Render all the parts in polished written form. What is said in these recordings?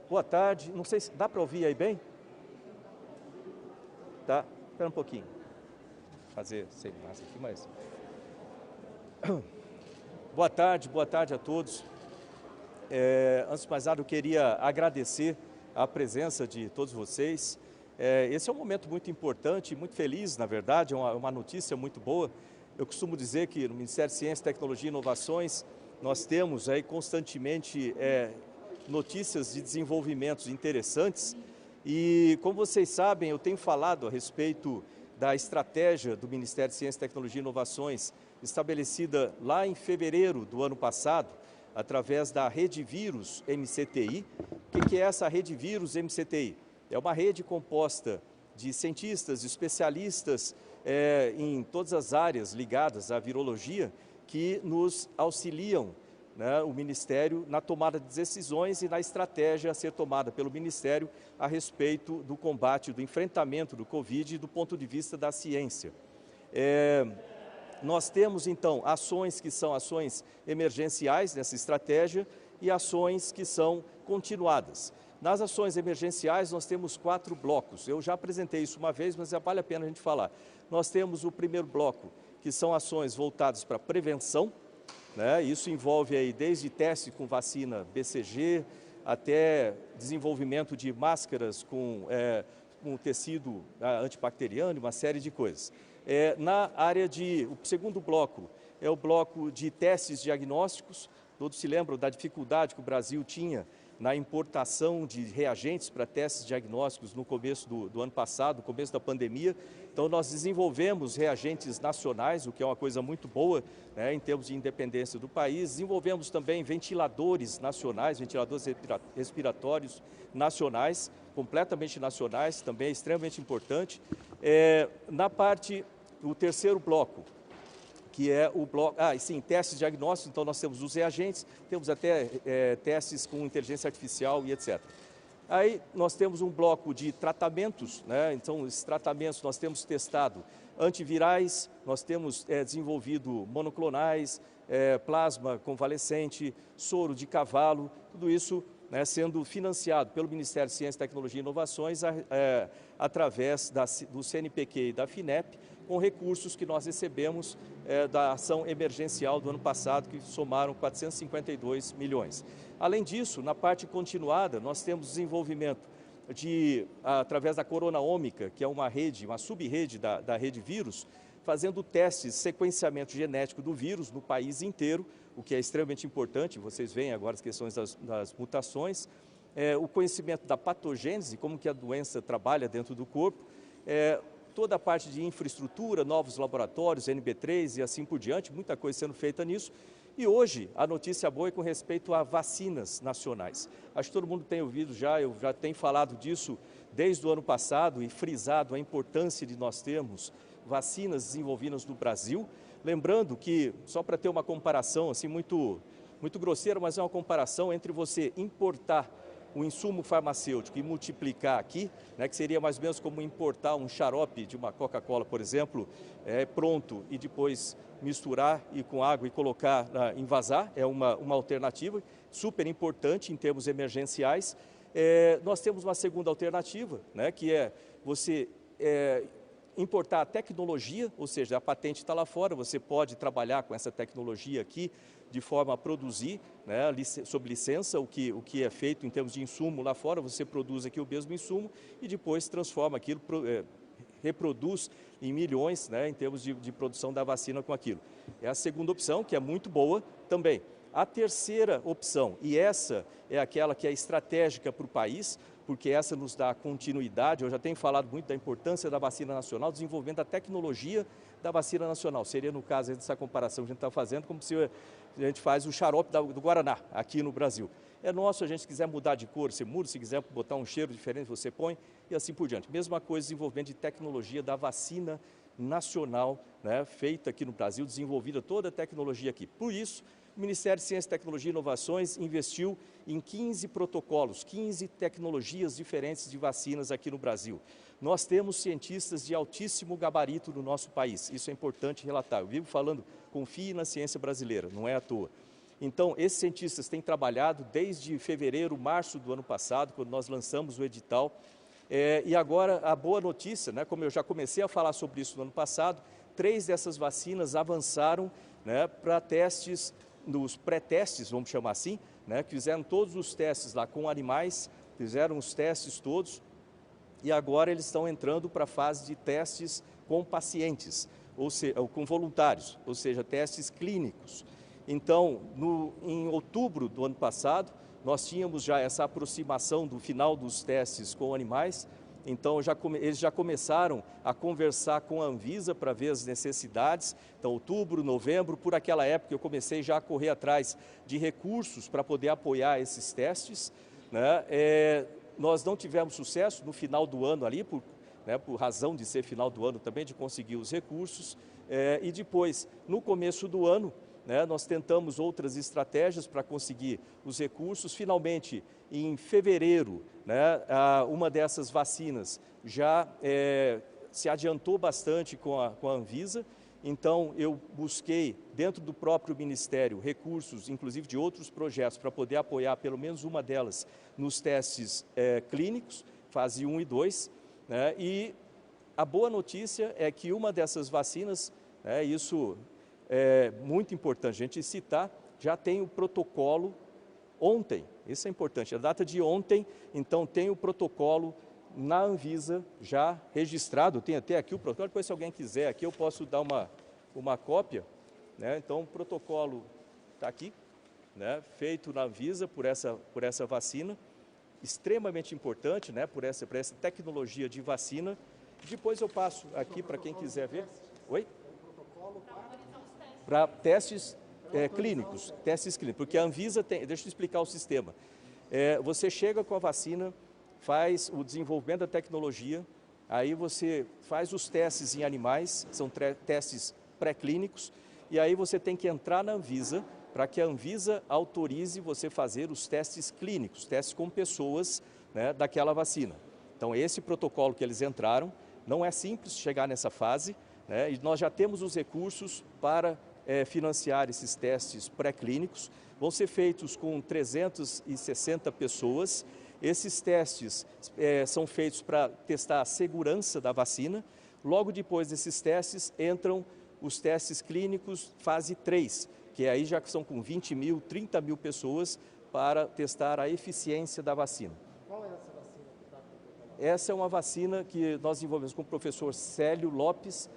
Boa tarde, não sei se dá para ouvir aí bem? Tá, espera um pouquinho. Fazer sem massa aqui, mas... Boa tarde a todos. Antes de mais nada, eu queria agradecer a presença de todos vocês. Esse é um momento muito importante, muito feliz, na verdade, é uma notícia muito boa. Eu costumo dizer que no Ministério de Ciência, Tecnologia e Inovações, nós temos aí constantemente notícias de desenvolvimentos interessantes e, como vocês sabem, eu tenho falado a respeito da estratégia do Ministério de Ciência, Tecnologia e Inovações estabelecida lá em fevereiro do ano passado, através da Rede Vírus MCTI. O que é essa Rede Vírus MCTI? É uma rede composta de cientistas, especialistas em todas as áreas ligadas à virologia que nos auxiliam, né, o Ministério na tomada de decisões e na estratégia a ser tomada pelo Ministério a respeito do combate, do enfrentamento do Covid do ponto de vista da ciência. Nós temos, então, ações que são ações emergenciais nessa estratégia e ações que são continuadas. Nas ações emergenciais, nós temos 4 blocos. Eu já apresentei isso uma vez, mas já vale a pena a gente falar. Nós temos o primeiro bloco, que são ações voltadas para prevenção, né? Isso envolve aí desde teste com vacina BCG até desenvolvimento de máscaras com tecido antibacteriano, uma série de coisas. Na área o segundo bloco é o bloco de testes diagnósticos. Todos se lembram da dificuldade que o Brasil tinha na importação de reagentes para testes diagnósticos no começo do ano passado, no começo da pandemia. Então, nós desenvolvemos reagentes nacionais, o que é uma coisa muito boa, né, em termos de independência do país. Desenvolvemos também ventiladores nacionais, ventiladores respiratórios nacionais, completamente nacionais, também é extremamente importante. O terceiro bloco, que é o bloco... testes diagnósticos, então nós temos os reagentes, temos até testes com inteligência artificial e etc. Aí nós temos um bloco de tratamentos, né? Então esses tratamentos nós temos testado antivirais, nós temos desenvolvido monoclonais, plasma convalescente, soro de cavalo, tudo isso, né, sendo financiado pelo Ministério de Ciência, Tecnologia e Inovações através do CNPq e da FINEP, com recursos que nós recebemos da ação emergencial do ano passado, que somaram 452 milhões. Além disso, na parte continuada, nós temos desenvolvimento através da Corona Ômica, que é uma rede, uma sub-rede da Rede Vírus, fazendo testes, sequenciamento genético do vírus no país inteiro, o que é extremamente importante. Vocês veem agora as questões das mutações, o conhecimento da patogênese, como que a doença trabalha dentro do corpo, toda a parte de infraestrutura, novos laboratórios, NB3 e assim por diante, muita coisa sendo feita nisso. E hoje, a notícia boa é com respeito a vacinas nacionais. Acho que todo mundo tem ouvido eu já tenho falado disso desde o ano passado e frisado a importância de nós termos vacinas desenvolvidas no Brasil. Lembrando que, só para ter uma comparação assim, muito grosseira, mas é uma comparação entre você importar o insumo farmacêutico e multiplicar aqui, né, que seria mais ou menos como importar um xarope de uma Coca-Cola, por exemplo, pronto e depois misturar com água e colocar, envasar, é uma alternativa super importante em termos emergenciais. Nós temos uma segunda alternativa, né, que é você importar a tecnologia, ou seja, a patente está lá fora, você pode trabalhar com essa tecnologia aqui de forma a produzir, né, sob licença, o que é feito em termos de insumo lá fora, você produz aqui o mesmo insumo e depois transforma aquilo, reproduz em milhões, né, em termos de produção da vacina com aquilo. É a segunda opção, que é muito boa também. A terceira opção, e essa é aquela que é estratégica para o país, porque essa nos dá continuidade. Eu já tenho falado muito da importância da vacina nacional, desenvolvendo a tecnologia da vacina nacional. Seria, no caso dessa comparação que a gente está fazendo, como se a gente faz o xarope do Guaraná aqui no Brasil. É nosso, a gente quiser mudar de cor, você muda, se quiser botar um cheiro diferente, você põe, e assim por diante. Mesma coisa, desenvolvimento de tecnologia da vacina nacional, né, feita aqui no Brasil, desenvolvida toda a tecnologia aqui. Por isso, o Ministério de Ciência, Tecnologia e Inovações investiu em 15 protocolos, 15 tecnologias diferentes de vacinas aqui no Brasil. Nós temos cientistas de altíssimo gabarito no nosso país, isso é importante relatar. Eu vivo falando, confie na ciência brasileira, não é à toa. Então, esses cientistas têm trabalhado desde fevereiro, março do ano passado, quando nós lançamos o edital. E agora, a boa notícia, né, como eu já comecei a falar sobre isso no ano passado, 3 dessas vacinas avançaram, né, para testes, nos pré-testes, vamos chamar assim, né, que fizeram todos os testes lá com animais, fizeram os testes todos, e agora eles estão entrando para a fase de testes com pacientes, ou seja, com voluntários, ou seja, testes clínicos. Então, em outubro do ano passado, nós tínhamos já essa aproximação do final dos testes com animais, então eles já começaram a conversar com a Anvisa para ver as necessidades. Então, outubro, novembro, por aquela época eu comecei já a correr atrás de recursos para poder apoiar esses testes, né? Nós não tivemos sucesso no final do ano ali, por razão de ser final do ano também, de conseguir os recursos, e depois, no começo do ano, né, nós tentamos outras estratégias para conseguir os recursos. Finalmente, em fevereiro, né, uma dessas vacinas já se adiantou bastante com a Anvisa. Então, eu busquei, dentro do próprio Ministério, recursos, inclusive de outros projetos, para poder apoiar pelo menos uma delas nos testes clínicos, fase 1 e 2. Né, e a boa notícia é que uma dessas vacinas, isso é muito importante a gente citar, já tem o protocolo ontem, isso é importante, a data de ontem, então tem o protocolo na Anvisa já registrado, tem até aqui o protocolo, depois se alguém quiser aqui eu posso dar uma cópia, né? Então o protocolo está aqui, né? Feito na Anvisa por essa vacina, extremamente importante, né? por essa tecnologia de vacina. Depois eu passo aqui para quem quiser ver. Oi? Para testes clínicos, porque a Anvisa tem, deixa eu explicar o sistema. Você chega com a vacina, faz o desenvolvimento da tecnologia, aí você faz os testes em animais, são testes pré-clínicos, e aí você tem que entrar na Anvisa, para que a Anvisa autorize você fazer os testes clínicos, testes com pessoas, né, daquela vacina. Então esse protocolo que eles entraram, não é simples chegar nessa fase, né, e nós já temos os recursos para financiar esses testes pré-clínicos, vão ser feitos com 360 pessoas. Esses testes são feitos para testar a segurança da vacina. Logo depois desses testes entram os testes clínicos fase 3, que aí já são com 20 mil, 30 mil pessoas para testar a eficiência da vacina. Qual é essa vacina que está com? Essa é uma vacina que nós desenvolvemos com o professor Célio Lopes,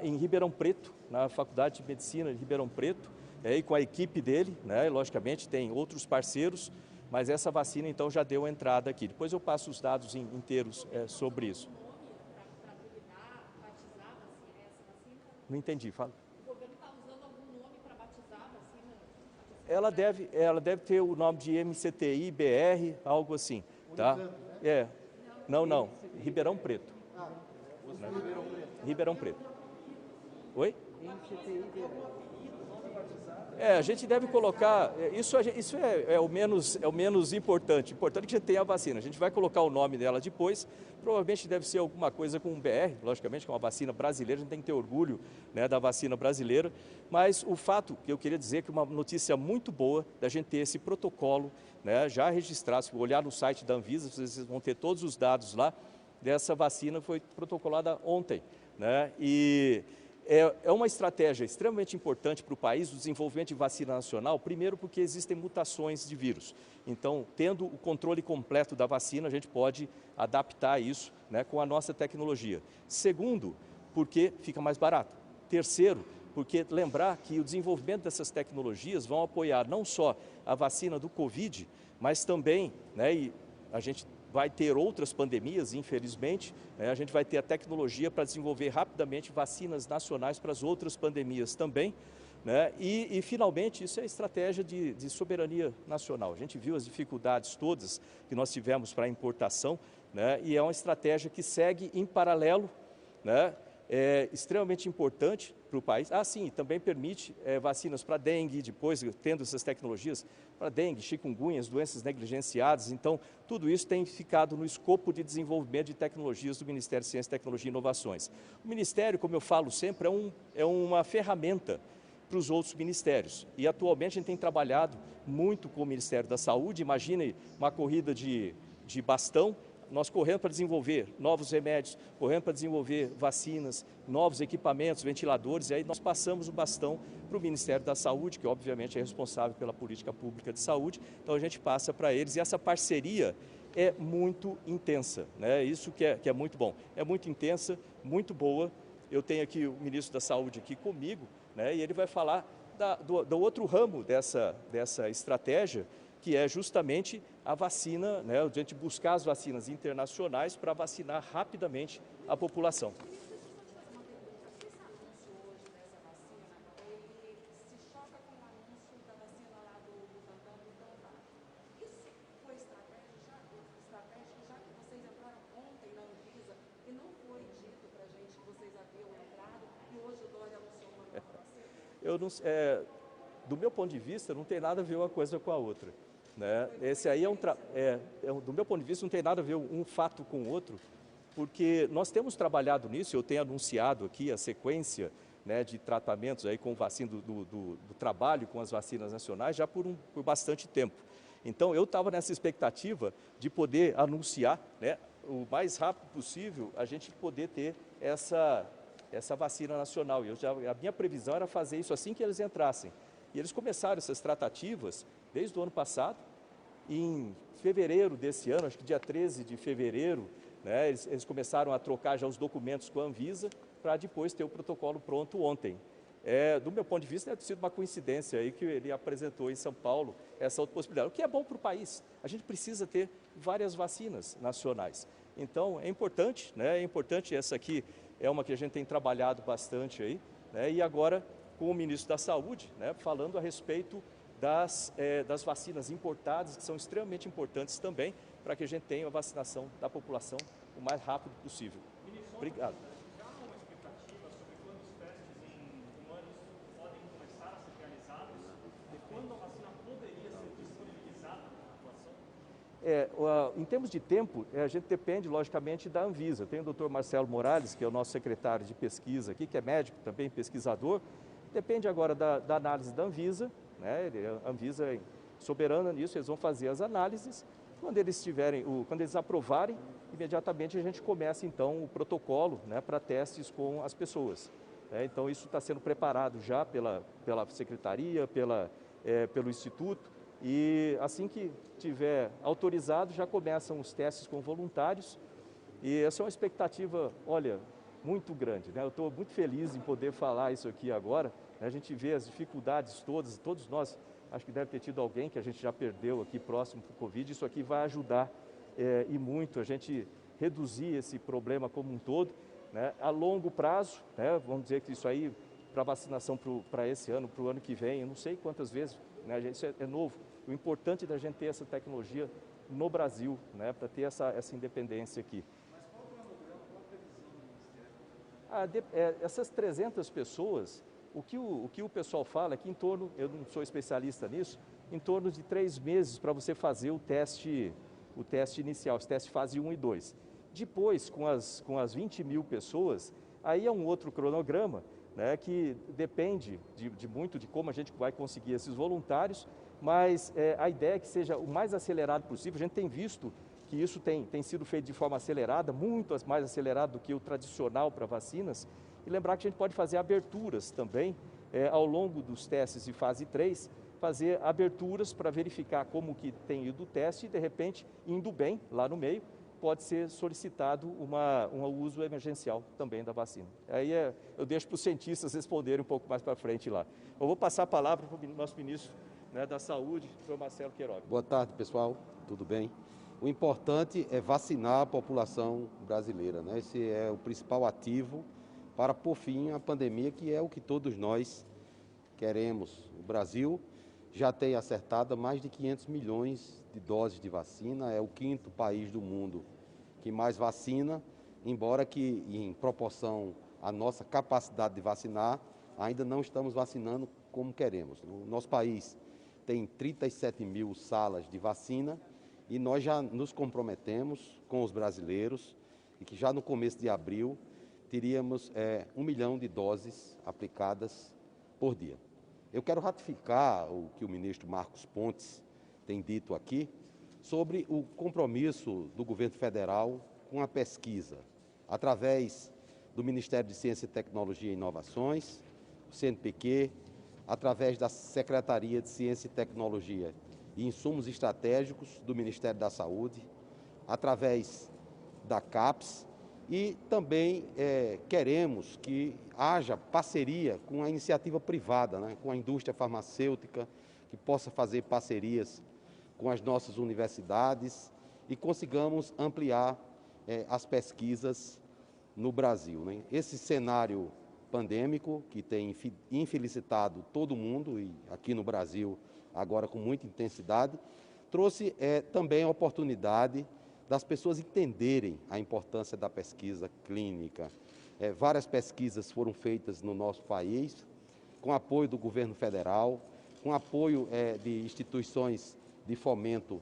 em Ribeirão Preto, na Faculdade de Medicina de Ribeirão Preto, e com a equipe dele, né, logicamente tem outros parceiros, mas essa vacina então já deu entrada aqui. Depois eu passo os dados inteiros sobre isso. Para batizar a vacina, essa vacina? Não entendi, fala. O governo está usando algum nome para batizar a vacina? Ela deve ter o nome de MCTI, BR, algo assim, tá? Não, Ribeirão Preto. Né? Ribeirão Preto. Oi? A gente deve colocar, isso é o menos importante. Importante é que a gente tenha a vacina. A gente vai colocar o nome dela depois, provavelmente deve ser alguma coisa com um BR, logicamente, que é uma vacina brasileira, a gente tem que ter orgulho, né, da vacina brasileira. Mas o fato que eu queria dizer que uma notícia muito boa da gente ter esse protocolo, né, já registrado, se olhar no site da Anvisa, vocês vão ter todos os dados lá, dessa vacina foi protocolada ontem, né, e é uma estratégia extremamente importante para o país, o desenvolvimento de vacina nacional, primeiro porque existem mutações de vírus. Então, tendo o controle completo da vacina, a gente pode adaptar isso, né, com a nossa tecnologia. Segundo, porque fica mais barato. Terceiro, porque lembrar que o desenvolvimento dessas tecnologias vão apoiar não só a vacina do Covid, mas também, né, e a gente vai ter outras pandemias, infelizmente, né? A gente vai ter a tecnologia para desenvolver rapidamente vacinas nacionais para as outras pandemias também, né? E finalmente, isso é estratégia de soberania nacional. A gente viu as dificuldades todas que nós tivemos para a importação, né? E é uma estratégia que segue em paralelo, né? É extremamente importante para o país. Sim, também permite vacinas para dengue, depois tendo essas tecnologias para dengue, chikungunya, doenças negligenciadas. Então, tudo isso tem ficado no escopo de desenvolvimento de tecnologias do Ministério de Ciência, Tecnologia e Inovações. O Ministério, como eu falo sempre, é uma ferramenta para os outros ministérios. E atualmente a gente tem trabalhado muito com o Ministério da Saúde. Imagine uma corrida de bastão, nós correndo para desenvolver novos remédios, correndo para desenvolver vacinas, novos equipamentos, ventiladores, e aí nós passamos o bastão para o Ministério da Saúde, que obviamente é responsável pela política pública de saúde, então a gente passa para eles, e essa parceria é muito intensa, né? Isso que é muito bom, é muito intensa, muito boa. Eu tenho aqui o Ministro da Saúde aqui comigo, né? E ele vai falar do outro ramo dessa estratégia, que é justamente a vacina, né, a gente buscar as vacinas internacionais para vacinar rapidamente a população. Eu não, do meu ponto de vista, não tem nada a ver uma coisa com a outra, né? Esse aí do meu ponto de vista, não tem nada a ver um fato com o outro, porque nós temos trabalhado nisso. Eu tenho anunciado aqui a sequência, né, de tratamentos aí com vacina do trabalho com as vacinas nacionais já por bastante tempo. Então, eu estava nessa expectativa de poder anunciar, né, o mais rápido possível, a gente poder ter essa vacina nacional. A minha previsão era fazer isso assim que eles entrassem. E eles começaram essas tratativas desde o ano passado. Em fevereiro desse ano, acho que dia 13 de fevereiro, né, eles começaram a trocar já os documentos com a Anvisa para depois ter o protocolo pronto ontem. Do meu ponto de vista, deve ter sido uma coincidência aí que ele apresentou em São Paulo essa outra possibilidade, o que é bom para o país. A gente precisa ter várias vacinas nacionais. Então, é importante, né? É importante. Essa aqui é uma que a gente tem trabalhado bastante aí, né? E agora com o Ministro da Saúde, né, falando a respeito das vacinas importadas, que são extremamente importantes também, para que a gente tenha a vacinação da população o mais rápido possível. Obrigado. Já há uma expectativa sobre quando os testes em humanos podem começar a ser realizados e quando a vacina poderia ser disponibilizada para a população? Em termos de tempo, a gente depende, logicamente, da Anvisa. Tem o Dr. Marcelo Morales, que é o nosso secretário de pesquisa aqui, que é médico também, pesquisador. Depende agora da análise da Anvisa, né? A Anvisa é soberana nisso, eles vão fazer as análises. Quando eles aprovarem, imediatamente a gente começa então o protocolo, né, para testes com as pessoas. Então isso está sendo preparado já pela secretaria, pelo Instituto, e assim que tiver autorizado já começam os testes com voluntários. E essa é uma expectativa, olha, muito grande, né? Eu estou muito feliz em poder falar isso aqui agora. A gente vê as dificuldades todos nós, acho que deve ter tido alguém que a gente já perdeu aqui próximo do Covid. Isso aqui vai ajudar e muito a gente reduzir esse problema como um todo, né? A longo prazo, né? Vamos dizer que isso aí para vacinação para esse ano, para o ano que vem, eu não sei quantas vezes, né? Isso é novo. O importante é da gente ter essa tecnologia no Brasil, né? Para ter essa independência aqui. Mas qual o cronograma, qual a previsão do Ministério? Essas 300 pessoas, o que o pessoal fala é que em torno, eu não sou especialista nisso, em torno de 3 meses para você fazer o teste inicial, esse teste fase 1 e 2. Depois, com as 20 mil pessoas, aí é um outro cronograma, né, que depende muito de como a gente vai conseguir esses voluntários, mas a ideia é que seja o mais acelerado possível. A gente tem visto que isso tem sido feito de forma acelerada, muito mais acelerado do que o tradicional para vacinas. E lembrar que a gente pode fazer aberturas também, ao longo dos testes de fase 3, fazer aberturas para verificar como que tem ido o teste e, de repente, indo bem lá no meio, pode ser solicitado um uso emergencial também da vacina. Aí eu deixo para os cientistas responderem um pouco mais para frente lá. Eu vou passar a palavra para o nosso ministro, né, da Saúde, o Dr. Marcelo Queiroga. Boa tarde, pessoal. Tudo bem? O importante é vacinar a população brasileira, né? Esse é o principal ativo para pôr fim à pandemia, que é o que todos nós queremos. O Brasil já tem acertado mais de 500 milhões de doses de vacina, é o 5º país do mundo que mais vacina, embora que em proporção à nossa capacidade de vacinar, ainda não estamos vacinando como queremos. O nosso país tem 37 mil salas de vacina e nós já nos comprometemos com os brasileiros e que já no começo de abril teríamos 1 milhão de doses aplicadas por dia. Eu quero ratificar o que o ministro Marcos Pontes tem dito aqui sobre o compromisso do governo federal com a pesquisa, através do Ministério de Ciência, Tecnologia e Inovações, o CNPq, através da Secretaria de Ciência e Tecnologia e Insumos Estratégicos do Ministério da Saúde, através da CAPES, e também queremos que haja parceria com a iniciativa privada, né, com a indústria farmacêutica, que possa fazer parcerias com as nossas universidades e consigamos ampliar as pesquisas no Brasil, né? Esse cenário pandêmico que tem infelicitado todo mundo, e aqui no Brasil agora com muita intensidade, trouxe também a oportunidade das pessoas entenderem a importância da pesquisa clínica. Várias pesquisas foram feitas no nosso país, com apoio do governo federal, com apoio de instituições de fomento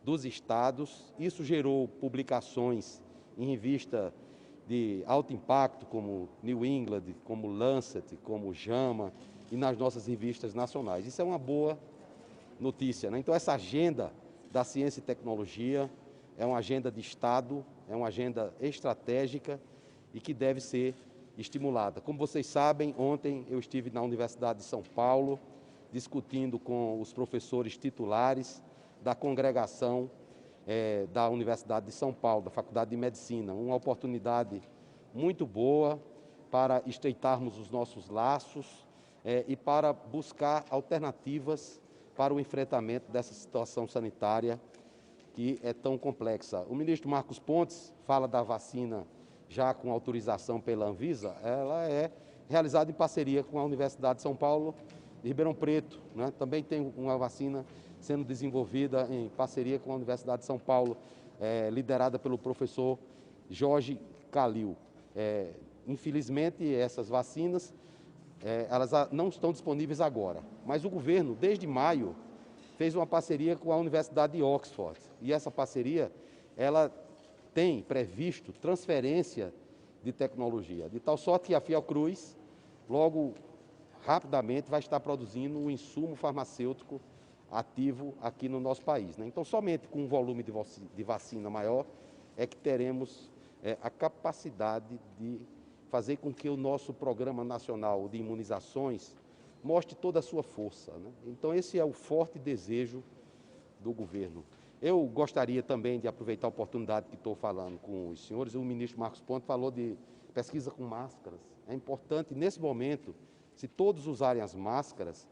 dos estados. Isso gerou publicações em revista de alto impacto, como New England, como Lancet, como JAMA, e nas nossas revistas nacionais. Isso é uma boa notícia, né? Então, essa agenda da ciência e tecnologia é uma agenda de Estado, é uma agenda estratégica e que deve ser estimulada. Como vocês sabem, ontem eu estive na Universidade de São Paulo, discutindo com os professores titulares da congregação da Universidade de São Paulo, da Faculdade de Medicina. Uma oportunidade muito boa para estreitarmos os nossos laços e para buscar alternativas para o enfrentamento dessa situação sanitária que é tão complexa. O ministro Marcos Pontes fala da vacina já com autorização pela Anvisa. Ela é realizada em parceria com a Universidade de São Paulo de Ribeirão Preto, né? Também tem uma vacina sendo desenvolvida em parceria com a Universidade de São Paulo, liderada pelo professor Jorge Calil. Infelizmente, essas vacinas elas não estão disponíveis agora, mas o governo, desde maio, fez uma parceria com a Universidade de Oxford, e essa parceria ela tem previsto transferência de tecnologia, de tal sorte que a Fiocruz, logo, rapidamente, vai estar produzindo um insumo farmacêutico ativo aqui no nosso país, né? Então, somente com um volume de vacina maior é que teremos a capacidade de fazer com que o nosso Programa Nacional de Imunizações mostre toda a sua força, né? Então, esse é o forte desejo do governo. Eu gostaria também de aproveitar a oportunidade que estou falando com os senhores. O ministro Marcos Pontes falou de pesquisa com máscaras. É importante, nesse momento, se todos usarem as máscaras,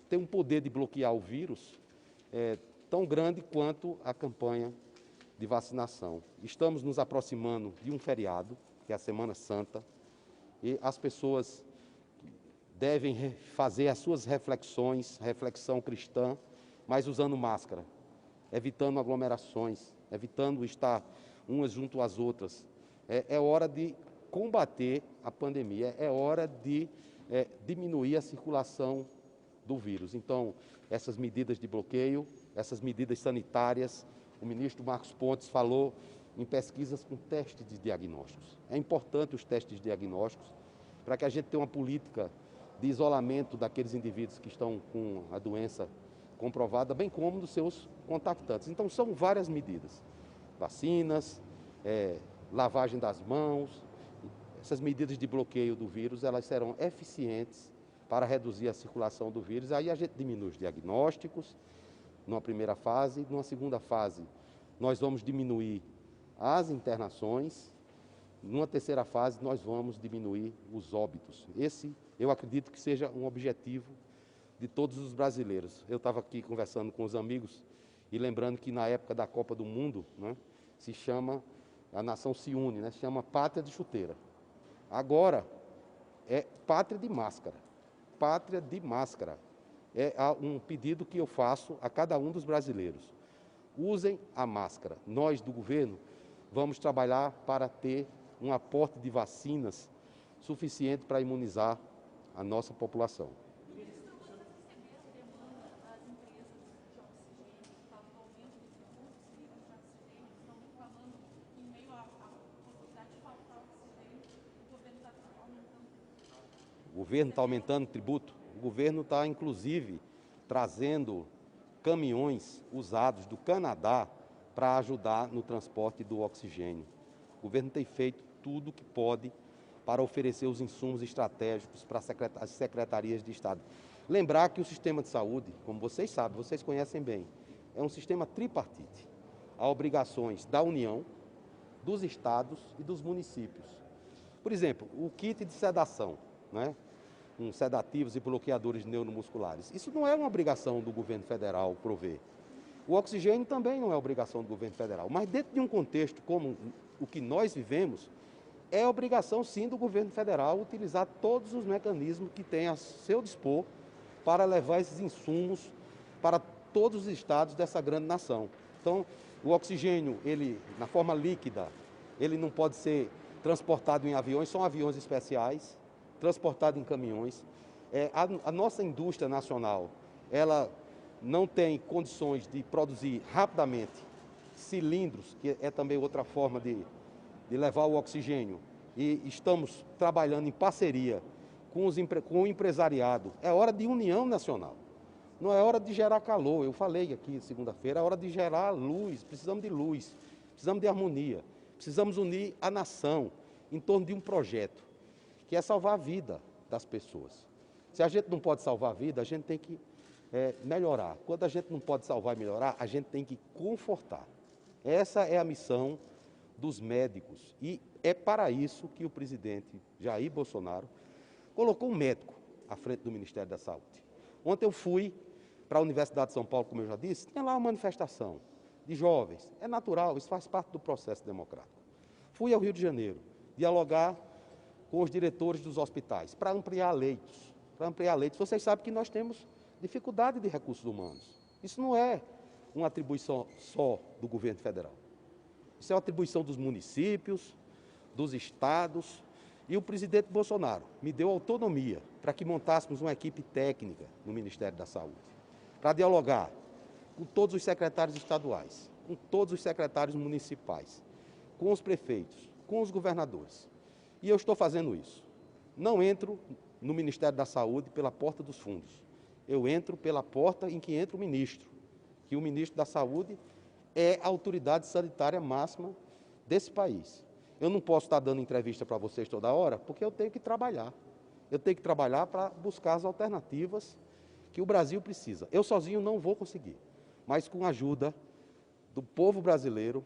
tem um poder de bloquear o vírus tão grande quanto a campanha de vacinação. Estamos nos aproximando de um feriado, que é a Semana Santa, e as pessoas devem fazer as suas reflexões, reflexão cristã, mas usando máscara, evitando aglomerações, evitando estar umas junto às outras. É hora de combater a pandemia, é hora de diminuir a circulação do vírus. Então, essas medidas de bloqueio, essas medidas sanitárias, o ministro Marcos Pontes falou em pesquisas com testes de diagnósticos. É importante os testes diagnósticos para que a gente tenha uma política de isolamento daqueles indivíduos que estão com a doença comprovada, bem como dos seus contactantes. Então, são várias medidas. Vacinas, lavagem das mãos. Essas medidas de bloqueio do vírus, elas serão eficientes para reduzir a circulação do vírus. Aí a gente diminui os diagnósticos numa primeira fase. Numa segunda fase, nós vamos diminuir as internações. Numa terceira fase, nós vamos diminuir os óbitos. Esse, eu acredito que seja um objetivo de todos os brasileiros. Eu estava aqui conversando com os amigos e lembrando que na época da Copa do Mundo, né, a nação se une, né, se chama Pátria de Chuteira. Agora é Pátria de Máscara. Pátria de Máscara. É um pedido que eu faço a cada um dos brasileiros. Usem a máscara. Nós do governo vamos trabalhar para ter um aporte de vacinas suficiente para imunizar a nossa população. O governo está aumentando o tributo? O governo está, inclusive, trazendo caminhões usados do Canadá para ajudar no transporte do oxigênio. O governo tem feito tudo o que pode para oferecer os insumos estratégicos para as secretarias de Estado. Lembrar que o sistema de saúde, como vocês sabem, vocês conhecem bem, é um sistema tripartite. Há obrigações da União, dos estados e dos municípios. Por exemplo, o kit de sedação, né? Com sedativos e bloqueadores neuromusculares. Isso não é uma obrigação do governo federal prover. O oxigênio também não é obrigação do governo federal. Mas dentro de um contexto como o que nós vivemos, é obrigação sim do governo federal utilizar todos os mecanismos que tem a seu dispor para levar esses insumos para todos os estados dessa grande nação. Então, o oxigênio, ele, na forma líquida, ele não pode ser transportado em aviões, são aviões especiais, transportado em caminhões. A nossa indústria nacional, ela não tem condições de produzir rapidamente cilindros, que é também outra forma de levar o oxigênio. E estamos trabalhando em parceria com o empresariado. É hora de união nacional. Não é hora de gerar calor. Eu falei aqui segunda-feira, é hora de gerar luz. Precisamos de luz, precisamos de harmonia. Precisamos unir a nação em torno de um projeto, que é salvar a vida das pessoas. Se a gente não pode salvar a vida, a gente tem que melhorar. Quando a gente não pode salvar e melhorar, a gente tem que confortar. Essa é a missão dos médicos. E é para isso que o presidente Jair Bolsonaro colocou um médico à frente do Ministério da Saúde. Ontem eu fui para a Universidade de São Paulo, como eu já disse, tinha lá uma manifestação de jovens. É natural, isso faz parte do processo democrático. Fui ao Rio de Janeiro dialogar com os diretores dos hospitais para ampliar leitos. Vocês sabem que nós temos dificuldade de recursos humanos. Isso não é uma atribuição só do governo federal. Isso é uma atribuição dos municípios, dos estados. E o presidente Bolsonaro me deu autonomia para que montássemos uma equipe técnica no Ministério da Saúde, para dialogar com todos os secretários estaduais, com todos os secretários municipais, com os prefeitos, com os governadores. E eu estou fazendo isso. Não entro no Ministério da Saúde pela porta dos fundos. Eu entro pela porta em que entra o ministro, que o ministro da Saúde é a autoridade sanitária máxima desse país. Eu não posso estar dando entrevista para vocês toda hora, porque eu tenho que trabalhar. Eu tenho que trabalhar para buscar as alternativas que o Brasil precisa. Eu sozinho não vou conseguir, mas com a ajuda do povo brasileiro,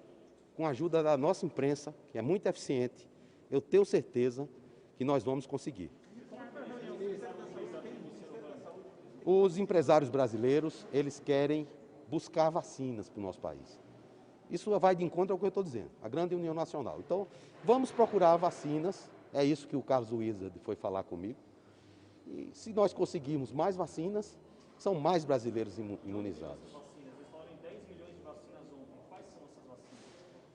com a ajuda da nossa imprensa, que é muito eficiente, eu tenho certeza que nós vamos conseguir. Os empresários brasileiros, eles querem buscar vacinas para o nosso país. Isso vai de encontro ao que eu estou dizendo, a grande união nacional. Então, vamos procurar vacinas, é isso que o Carlos Wizard foi falar comigo. E se nós conseguirmos mais vacinas, são mais brasileiros imunizados. Eles falaram em 10 milhões de vacinas ontem. Quais são essas vacinas?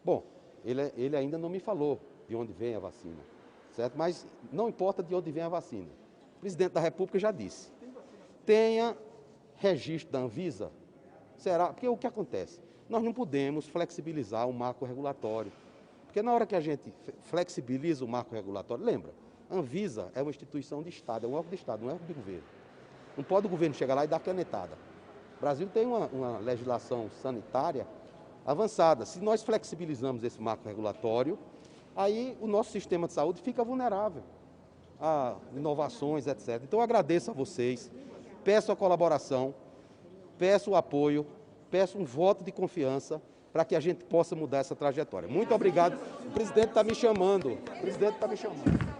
Bom, ele ainda não me falou de onde vem a vacina, certo? Mas não importa de onde vem a vacina. O presidente da República já disse, tenha registro da Anvisa. Será? Porque o que acontece? Nós não podemos flexibilizar o marco regulatório. Porque na hora que a gente flexibiliza o marco regulatório, lembra, a Anvisa é uma instituição de Estado, é um órgão de Estado, não é um órgão de governo. Não pode o governo chegar lá e dar canetada. O Brasil tem uma legislação sanitária avançada. Se nós flexibilizamos esse marco regulatório, aí o nosso sistema de saúde fica vulnerável a inovações, etc. Então eu agradeço a vocês, peço a colaboração, peço o apoio, peço um voto de confiança para que a gente possa mudar essa trajetória. Muito obrigado. O presidente está me chamando. O presidente está me chamando.